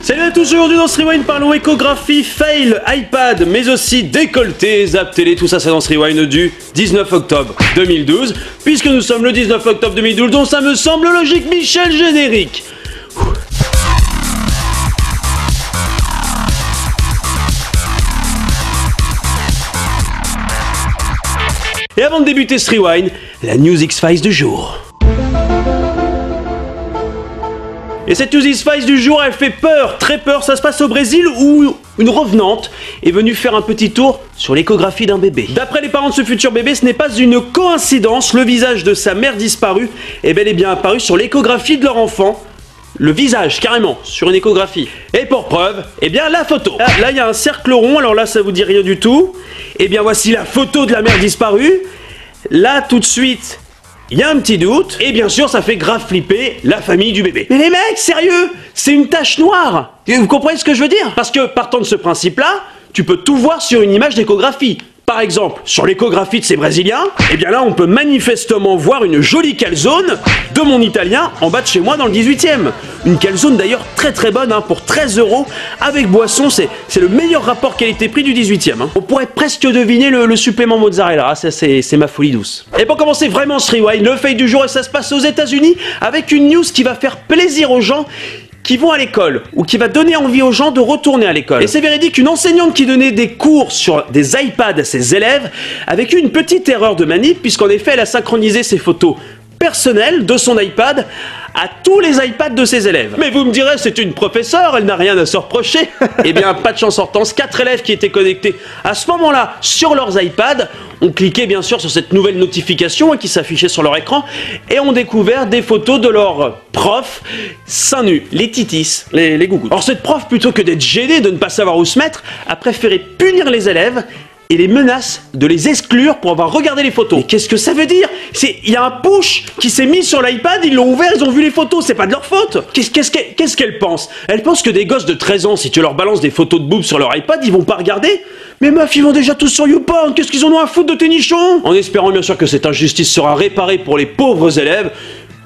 Salut à tous, aujourd'hui dans ce Rewind parlons échographie, fail, iPad, mais aussi décolleté, zap télé, tout ça c'est dans ce Rewind du 19 octobre 2012, puisque nous sommes le 19 octobre 2012, donc ça me semble logique, Michel générique. Et avant de débuter ce Rewind, la News X-Files du jour. Et cette News X-Files du jour, elle fait peur, très peur. Ça se passe au Brésil où une revenante est venue faire un petit tour sur l'échographie d'un bébé. D'après les parents de ce futur bébé, ce n'est pas une coïncidence. Le visage de sa mère disparue est bel et bien apparu sur l'échographie de leur enfant. Le visage, carrément, sur une échographie. Et pour preuve, eh bien la photo. Là, il y a un cercle rond, alors là, ça vous dit rien du tout. Eh bien, voici la photo de la mère disparue. Là, tout de suite, il y a un petit doute, et bien sûr ça fait grave flipper la famille du bébé. Mais les mecs, sérieux, c'est une tache noire. Vous comprenez ce que je veux dire? Parce que partant de ce principe-là, tu peux tout voir sur une image d'échographie. Par exemple, sur l'échographie de ces Brésiliens, eh bien là on peut manifestement voir une jolie calzone de mon italien en bas de chez moi dans le 18e. Une calzone d'ailleurs très très bonne pour 13 € avec boisson, c'est le meilleur rapport qualité-prix du 18e. On pourrait presque deviner le supplément mozzarella, ça c'est ma folie douce. Et pour commencer vraiment ce rewind, le fail du jour, et ça se passe aux États-Unis avec une news qui va faire plaisir aux gens qui vont à l'école, ou qui va donner envie aux gens de retourner à l'école. Et c'est véridique, une enseignante qui donnait des cours sur des iPads à ses élèves a vécu une petite erreur de manip, puisqu'en effet elle a synchronisé ses photos personnelles de son iPad à tous les iPads de ses élèves. Mais vous me direz, c'est une professeure, elle n'a rien à se reprocher. Eh bien, pas de chance en temps, 4 élèves qui étaient connectés à ce moment-là sur leurs iPads ont cliqué bien sûr sur cette nouvelle notification qui s'affichait sur leur écran et ont découvert des photos de leurs profs seins nus, les titis, les gougouttes. Alors cette prof, plutôt que d'être gênée de ne pas savoir où se mettre, a préféré punir les élèves et les menace de les exclure pour avoir regardé les photos. Mais qu'est-ce que ça veut dire? Il y a un push qui s'est mis sur l'iPad, ils l'ont ouvert, ils ont vu les photos, c'est pas de leur faute. Qu'est-ce qu'elle pense? Elle pense que des gosses de 13 ans, si tu leur balances des photos de boobs sur leur iPad, ils vont pas regarder? Mais meuf, ils vont déjà tous sur YouPorn, qu'est-ce qu'ils en ont à foutre de tes nichons? En espérant bien sûr que cette injustice sera réparée pour les pauvres élèves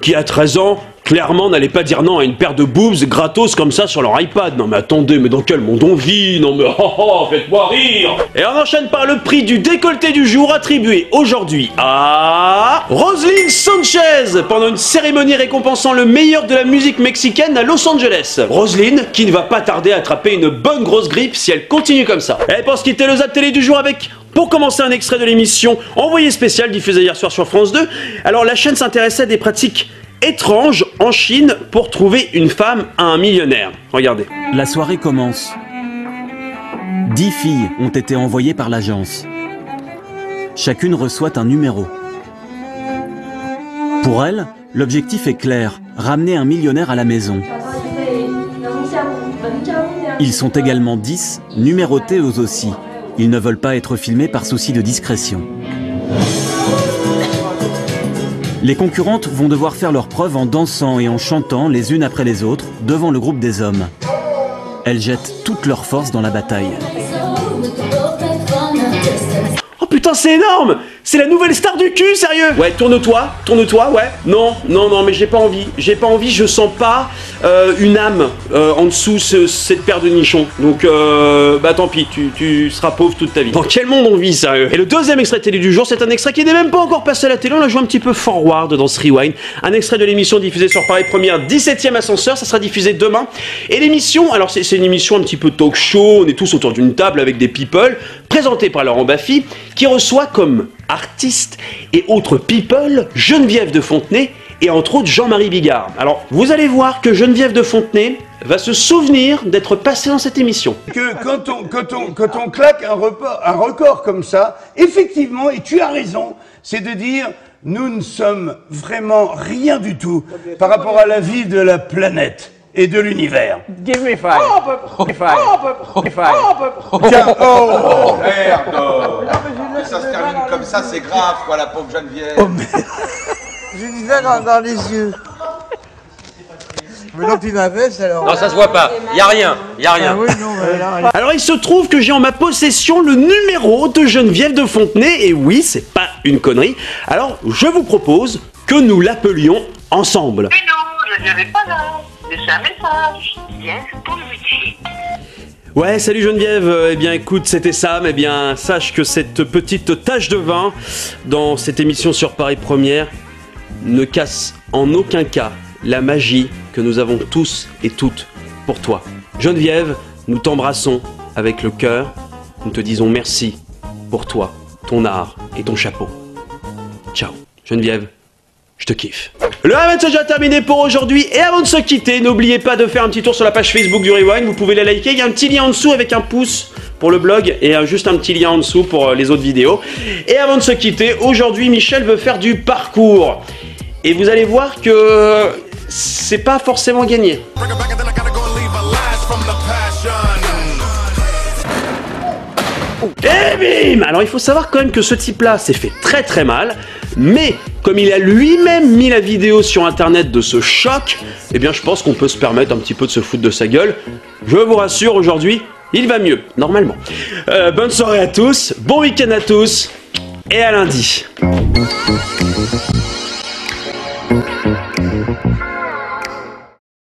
qui à 13 ans, clairement, n'allaient pas dire non à une paire de boobs gratos comme ça sur leur iPad. Non mais attendez, mais dans quel monde on vit? Non mais faites-moi rire. Et on enchaîne par le prix du décolleté du jour attribué aujourd'hui à Roselyn Sanchez pendant une cérémonie récompensant le meilleur de la musique mexicaine à Los Angeles. Roselyn qui ne va pas tarder à attraper une bonne grosse grippe si elle continue comme ça. Et pour se quitter le zap télé du jour avec, pour commencer, un extrait de l'émission Envoyé spécial diffusée hier soir sur France 2. Alors la chaîne s'intéressait à des pratiques étranges en Chine pour trouver une femme à un millionnaire. Regardez. La soirée commence. 10 filles ont été envoyées par l'agence. Chacune reçoit un numéro. Pour elles, l'objectif est clair, ramener un millionnaire à la maison. Ils sont également 10, numérotés eux aussi. Ils ne veulent pas être filmés par souci de discrétion. Les concurrentes vont devoir faire leurs preuves en dansant et en chantant les unes après les autres devant le groupe des hommes. Elles jettent toute leur force dans la bataille. Oh putain, c'est énorme! C'est la nouvelle star du cul, sérieux! Ouais, tourne-toi, ouais. Non, mais j'ai pas envie, je sens pas une âme en dessous cette paire de nichons. Donc, bah tant pis, tu seras pauvre toute ta vie. Dans quel monde on vit, sérieux? Et le deuxième extrait télé du jour, c'est un extrait qui n'est même pas encore passé à la télé, on l'a joué un petit peu forward dans ce rewind. Un extrait de l'émission diffusée sur Paris Première, 17e Ascenseur, ça sera diffusé demain. Et l'émission, alors c'est une émission un petit peu talk show, on est tous autour d'une table avec des people, présentée par Laurent Baffy, qui reçoit comme artistes et autres people Geneviève de Fontenay et entre autres Jean-Marie Bigard. Alors vous allez voir que Geneviève de Fontenay va se souvenir d'être passée dans cette émission. Que quand on claque un record comme ça, effectivement, et tu as raison, c'est de dire nous ne sommes vraiment rien du tout par rapport à la vie de la planète et de l'univers. Give me five. Tiens, Merde. Ça se termine comme ça, c'est grave, quoi, la pauvre Geneviève. oh merde. J'ai du verre dans les yeux. Mais non, puis ma veste alors. Non, ça se voit pas. Y a rien. Ah oui, non, mais là, Alors il se trouve que j'ai en ma possession le numéro de Geneviève de Fontenay, et oui, c'est pas une connerie. Alors je vous propose que nous l'appelions ensemble. Mais non, je n'y avais pas là. de ce message. Bien pour Luigi. Ouais, salut Geneviève. Eh bien, écoute, c'était Sam. Eh bien, sache que cette petite tache de vin dans cette émission sur Paris Première ne casse en aucun cas la magie que nous avons tous et toutes pour toi. Geneviève, nous t'embrassons avec le cœur. Nous te disons merci pour toi, ton art et ton chapeau. Ciao. Geneviève, je te kiffe. Le Rewind c'est déjà terminé pour aujourd'hui. Et avant de se quitter, n'oubliez pas de faire un petit tour sur la page Facebook du Rewind. Vous pouvez la liker. Il y a un petit lien en dessous avec un pouce pour le blog et juste un petit lien en dessous pour les autres vidéos. Et avant de se quitter, aujourd'hui, Michel veut faire du parcours. Et vous allez voir que c'est pas forcément gagné. Et bim! Alors il faut savoir quand même que ce type-là s'est fait très très mal, mais comme il a lui-même mis la vidéo sur internet de ce choc, eh bien je pense qu'on peut se permettre un petit peu de se foutre de sa gueule. Je vous rassure, aujourd'hui, il va mieux, normalement. Bonne soirée à tous, bon week-end à tous, et à lundi.